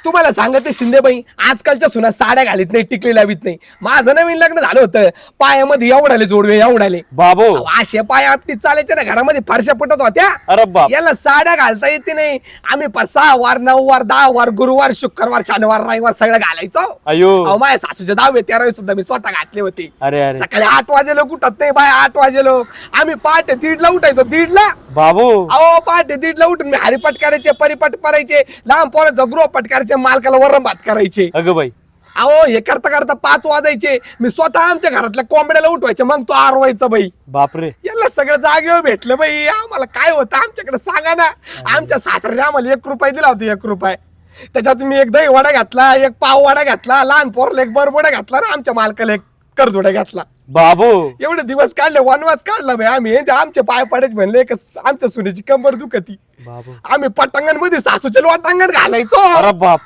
तुम्हाला सांगते शिंदेबाई, आजकालच्या सुना साड्या घालीत नाही, टिकली लावित नाही. माझं नवीन लग्न झालं होतं, पायामध्ये एवढाले जोडवे एवढाले बाबो. असे पाय आपटी चालायचे ना, घरामध्ये फारशा पटत होत्या. अरे बाप. याला साड्या घालता येते नाही. आम्ही 6 वार 9 वार 10 वार गुरुवार शुक्रवार शनिवार रविवार सगळं घालायचो. अयो. अहो माझ्या सासूचे 10वे 13वे सुद्धा मी स्वतः घातले होते. अरे अरे सकाळी 8 वाजे लोक उठत नाही बाय, 8 वाजे लोक. आम्ही पहाटे 1:30 उठायचो, 1:30. बाबू. अहो पहाटे 1:30 उठून मी हरिपाठ करायचे, परिपाठ करायचे, लहान पोराचं गृहपाठ करायचे, मालकाला वरण भात करायचे. अगं बाई. अहो हे करता करता 5 वाजायचे. मी स्वतः आमच्या घरातल्या कोंबड्याला उठवायचे, मग तो आरवायचा बाई. बापरे. याला सगळं जागेवर भेटलं बाई. आम्हाला काय होतं आमच्याकडे सांगा ना. आमच्या सासऱ्याने आम्हाला 1 रुपया दिला होता, 1 रुपया. त्याच्यात मी एक दही वडा घातला, 1 पाव वडा घातला, लहान पोरला 1 बरबडा घातला ना, आमच्या मालकाला 1 करजोडा घातला. बाबू. एवढे दिवस काढले, वनवास काढला बाई आम्ही. आमचे पाय पडायचे म्हणले, आमच्या सुनेची कंबर दुखती. बाबू. आम्ही पटांगण मध्ये सासूचे वाटांगण घालायचो. अरे बाप.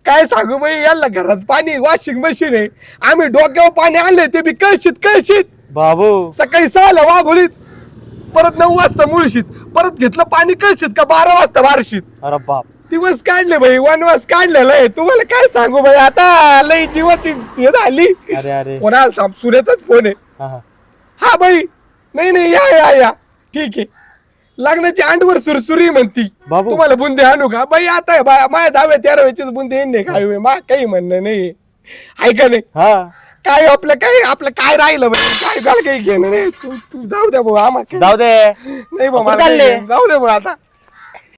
काय सांगू बाई, याला घरात पाणी, वॉशिंग मशीन आहे. आम्ही डोक्यावर पाणी आणले, ते बी कळशीत. बाबू. सकाळी 6ला वाघोलीत, परत 9 वाजता मुळशीत, परत घेतलं पाणी कळशीत का 12 वाजता बारशीत. अरे बाप. दिवस काढले बाई, वनवास काढलेला आहे. तुम्हाला काय सांगू बाई, आता लई जीवाची हे झाली. अरे अरे. कोणाला सुनेचाच फोन आहे. हा हा. हा बाई, नाही या ठीक आहे. लग्नाची अंडवर सुरसुरी म्हणती, बाबू. तुम्हाला बुंदे आणू का बाई? आता माझ्या 10व्या 13व्याचीच बुंदे येईन नाही खावी, मा काही म्हणणं नाही, आहे का नाही? हा. काय आपलं काय राहिलं बाई, काय काही घेणं नाही. तू जाऊ द्या भाऊ, आम्हाला जाऊ दे. नाही भाऊ, आपण मला चालले. जाऊ दे भाऊ आता.